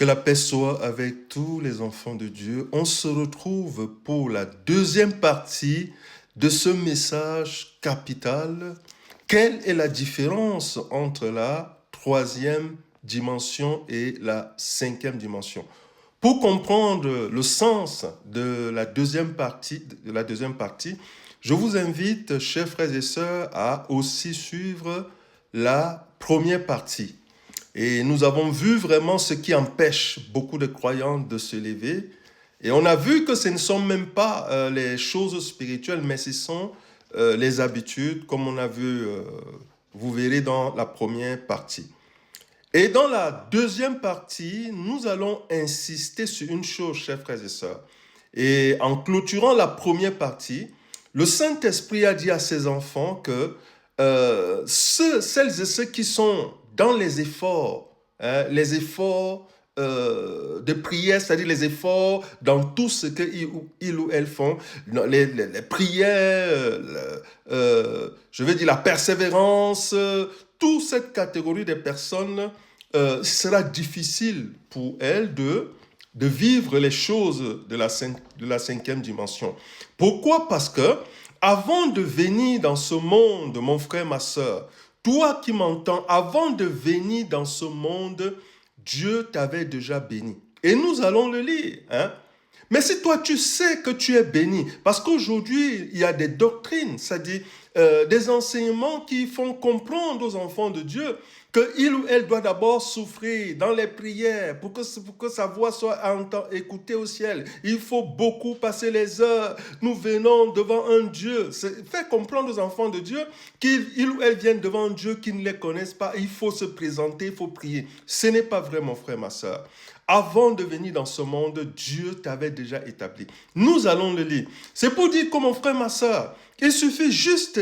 Que la paix soit avec tous les enfants de Dieu. On se retrouve pour la deuxième partie de ce message capital. Quelle est la différence entre la troisième dimension et la cinquième dimension? Pour comprendre le sens de la deuxième partie, je vous invite, chers frères et sœurs, à aussi suivre la première partie. Et nous avons vu vraiment ce qui empêche beaucoup de croyants de se lever. Et on a vu que ce ne sont même pas les choses spirituelles, mais ce sont les habitudes, comme on a vu, vous verrez dans la première partie. Et dans la deuxième partie, nous allons insister sur une chose, chers frères et sœurs. Et en clôturant la première partie, le Saint-Esprit a dit à ses enfants que celles et ceux qui sont dans les efforts de prière, c'est-à-dire les efforts dans tout ce qu'ils ou elles font, les prières, je veux dire la persévérance, toute cette catégorie de personnes, sera difficile pour elles de vivre les choses de la cinquième dimension. Pourquoi? Parce que avant de venir dans ce monde, mon frère, ma sœur, toi qui m'entends, avant de venir dans ce monde, Dieu t'avait déjà béni. Et nous allons le lire. Mais si toi tu sais que tu es béni, parce qu'aujourd'hui il y a des doctrines, c'est-à-dire des enseignements qui font comprendre aux enfants de Dieu qu'il ou elle doit d'abord souffrir dans les prières pour que sa voix soit écoutée au ciel. Il faut beaucoup passer les heures. Nous venons devant un Dieu. Faire comprendre aux enfants de Dieu qu'ils ou elles viennent devant un Dieu qui ne les connaissent pas. Il faut se présenter, il faut prier. Ce n'est pas vrai, mon frère, ma soeur. Avant de venir dans ce monde, Dieu t'avait déjà établi. Nous allons le lire. C'est pour dire que mon frère, ma soeur, il suffit juste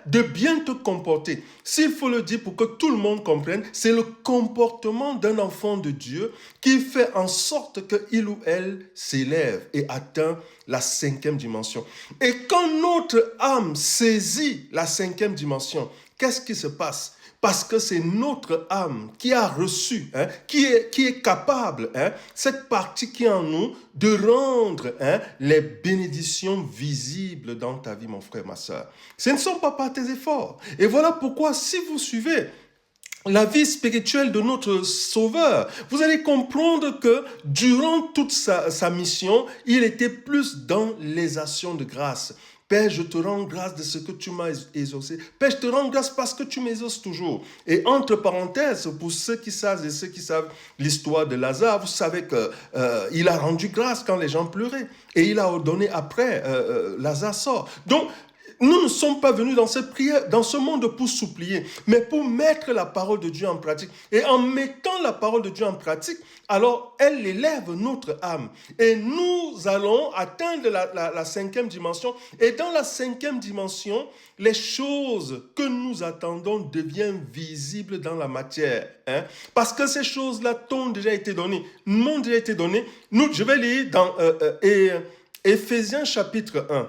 de bien te comporter. S'il faut le dire pour que tout le monde comprenne, c'est le comportement d'un enfant de Dieu qui fait en sorte qu'il ou elle s'élève et atteint la cinquième dimension. Et quand notre âme saisit la cinquième dimension, qu'est-ce qui se passe? Parce que c'est notre âme qui a reçu, qui est capable, cette partie qui est en nous, de rendre les bénédictions visibles dans ta vie, mon frère, ma soeur. Ce ne sont pas par tes efforts. Et voilà pourquoi, si vous suivez la vie spirituelle de notre Sauveur, vous allez comprendre que durant toute sa mission, il était plus dans les actions de grâce. Père, je te rends grâce de ce que tu m'as exaucé. Père, je te rends grâce parce que tu m'exauces toujours. Et entre parenthèses, pour ceux qui savent et ceux qui savent l'histoire de Lazare, vous savez qu'il a rendu grâce quand les gens pleuraient. Et il a ordonné après, Lazare sort. Donc, nous ne sommes pas venus dans cette prière, dans ce monde pour supplier, mais pour mettre la parole de Dieu en pratique. Et en mettant la parole de Dieu en pratique, alors elle élève notre âme. Et nous allons atteindre la cinquième dimension. Et dans la cinquième dimension, les choses que nous attendons deviennent visibles dans la matière. Parce que ces choses-là t'ont déjà été données, m'ont déjà été données. Je vais lire dans Éphésiens chapitre 1.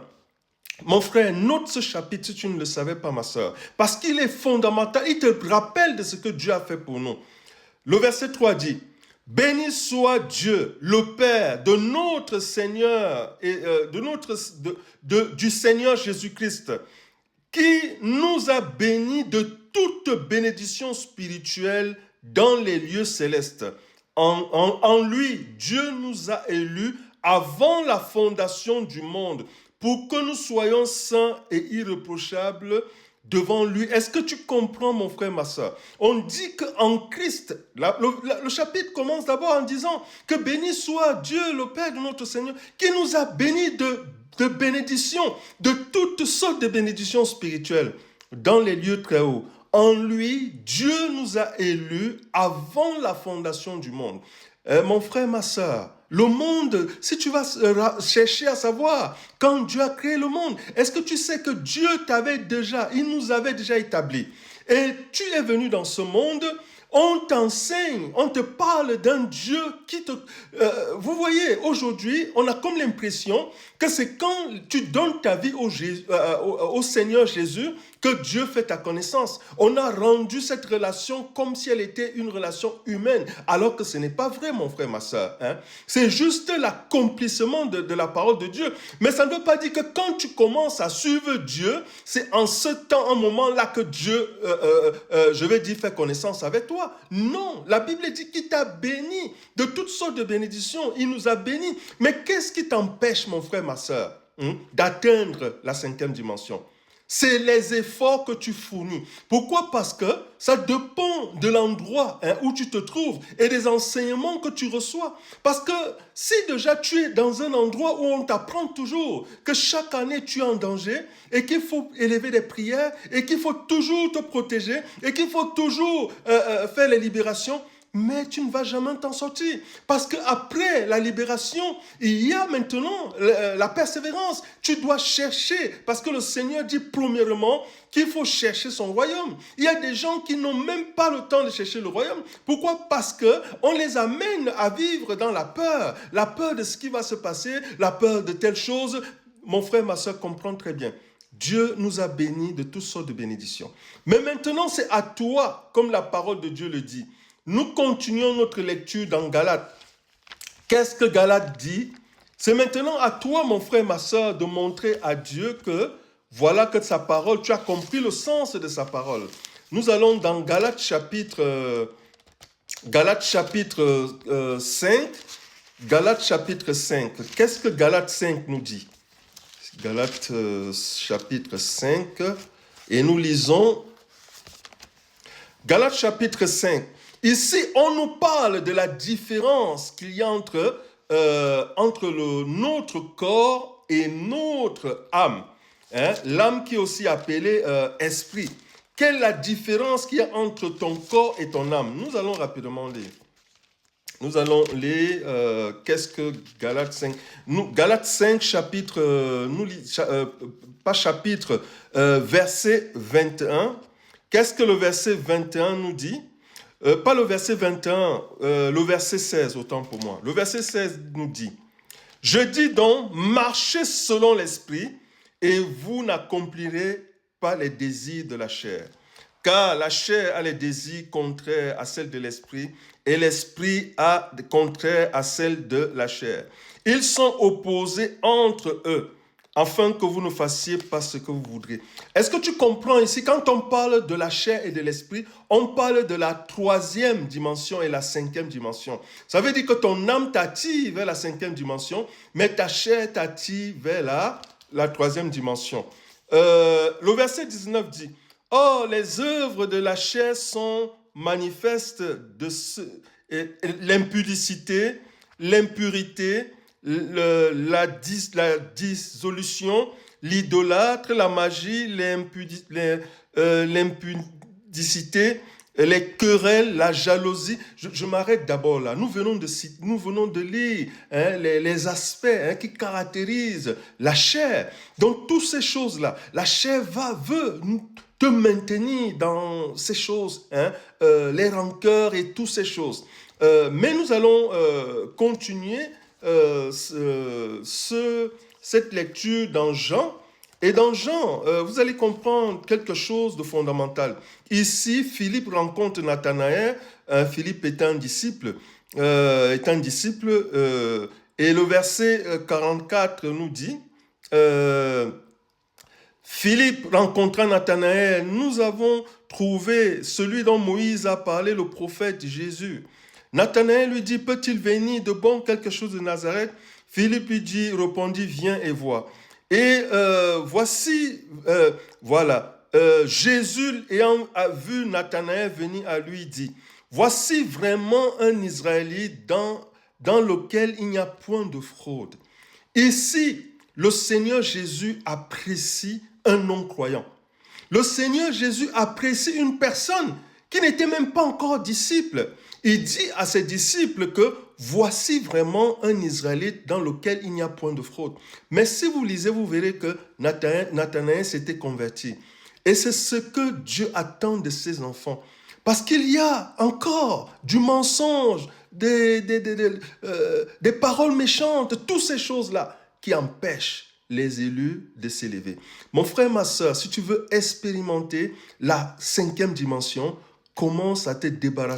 Mon frère, note ce chapitre si tu ne le savais pas, ma soeur, parce qu'il est fondamental, il te rappelle de ce que Dieu a fait pour nous. Le verset 3 dit, « Béni soit Dieu, le Père de notre Seigneur, du Seigneur Jésus-Christ, qui nous a bénis de toute bénédiction spirituelle dans les lieux célestes. En lui, Dieu nous a élus avant la fondation du monde, pour que nous soyons saints et irréprochables devant lui. » Est-ce que tu comprends, mon frère, ma soeur? On dit qu'en Christ, le chapitre commence d'abord en disant que béni soit Dieu, le Père de notre Seigneur, qui nous a bénis de bénédictions, de toutes sortes de bénédictions spirituelles dans les lieux très hauts. En lui, Dieu nous a élus avant la fondation du monde. Mon frère, ma soeur, le monde, si tu vas chercher à savoir quand Dieu a créé le monde, est-ce que tu sais que Dieu il nous avait déjà établis? Et tu es venu dans ce monde On t'enseigne, on te parle d'un Dieu qui te... vous voyez, aujourd'hui, on a comme l'impression que c'est quand tu donnes ta vie au Seigneur Jésus que Dieu fait ta connaissance. On a rendu cette relation comme si elle était une relation humaine, alors que ce n'est pas vrai, mon frère, ma soeur. Hein? C'est juste l'accomplissement de la parole de Dieu. Mais ça ne veut pas dire que quand tu commences à suivre Dieu, c'est en ce temps, un moment-là que Dieu, je vais dire, fait connaissance avec toi. Non, la Bible dit qu'il t'a béni de toutes sortes de bénédictions. Il nous a bénis. Mais qu'est-ce qui t'empêche, mon frère, ma soeur, d'atteindre la 5e dimension? C'est les efforts que tu fournis. Pourquoi? Parce que ça dépend de l'endroit où tu te trouves et des enseignements que tu reçois. Parce que si déjà tu es dans un endroit où on t'apprend toujours que chaque année tu es en danger et qu'il faut élever des prières et qu'il faut toujours te protéger et qu'il faut toujours faire les libérations, mais tu ne vas jamais t'en sortir. Parce qu'après la libération, il y a maintenant la persévérance. Tu dois chercher, parce que le Seigneur dit premièrement qu'il faut chercher son royaume. Il y a des gens qui n'ont même pas le temps de chercher le royaume. Pourquoi? Parce qu'on les amène à vivre dans la peur de ce qui va se passer, la peur de telle chose. Mon frère, ma soeur, comprends très bien. Dieu nous a bénis de toutes sortes de bénédictions. Mais maintenant, c'est à toi, comme la parole de Dieu le dit. Nous continuons notre lecture dans Galates. Qu'est-ce que Galates dit? C'est maintenant à toi, mon frère, ma soeur, de montrer à Dieu que voilà que sa parole, tu as compris le sens de sa parole. Nous allons dans Galates chapitre 5. Galates chapitre 5. Qu'est-ce que Galates 5 nous dit? Galates chapitre 5. Et nous lisons Galates chapitre 5. Ici, on nous parle de la différence qu'il y a entre notre corps et notre âme. Hein? L'âme qui est aussi appelée esprit. Quelle est la différence qu'il y a entre ton corps et ton âme? Nous allons rapidement lire. Nous allons lire, qu'est-ce que Galates 5? Galates 5, chapitre, verset 21. Qu'est-ce que le verset 21 nous dit? Pas le verset 21, le verset 16, autant pour moi. Le verset 16 nous dit, « Je dis donc, marchez selon l'esprit, et vous n'accomplirez pas les désirs de la chair. Car la chair a les désirs contraires à celles de l'esprit, et l'esprit a des contraires à celles de la chair. Ils sont opposés entre eux, afin que vous ne fassiez pas ce que vous voudrez. » Est-ce que tu comprends ici, quand on parle de la chair et de l'esprit, on parle de la 3e dimension et la 5e dimension. Ça veut dire que ton âme t'attire vers la 5e dimension, mais ta chair t'attire vers la 3e dimension. Le verset 19 dit, « Or, les œuvres de la chair sont manifestes l'impudicité, l'impurité, la dissolution, l'idolâtre, la magie, l'impudicité, les querelles, la jalousie. Je m'arrête d'abord là. Nous venons de lire les aspects qui caractérisent la chair. Donc, toutes ces choses-là, la chair veut te maintenir dans ces choses, les rancœurs et toutes ces choses. Mais nous allons continuer cette lecture dans Jean. Et dans Jean, vous allez comprendre quelque chose de fondamental. Ici, Philippe rencontre Nathanaël. Philippe est un disciple. Et le verset 44 nous dit, Philippe rencontra Nathanaël. Nous avons trouvé celui dont Moïse a parlé, le prophète Jésus. Nathanaël lui dit, peut-il venir de bon quelque chose de Nazareth? Philippe lui répondit, viens et vois. Et Jésus, ayant vu Nathanaël venir à lui, dit, voici vraiment un Israélite dans lequel il n'y a point de fraude. Ici, le Seigneur Jésus apprécie un non-croyant. Le Seigneur Jésus apprécie une personne qui n'était même pas encore disciple. Il dit à ses disciples que voici vraiment un Israélite dans lequel il n'y a point de fraude. Mais si vous lisez, vous verrez que Nathanaël s'était converti. Et c'est ce que Dieu attend de ses enfants. Parce qu'il y a encore du mensonge, des paroles méchantes, toutes ces choses-là qui empêchent les élus de s'élever. Mon frère, ma soeur, si tu veux expérimenter la cinquième dimension, commence à te débarrasser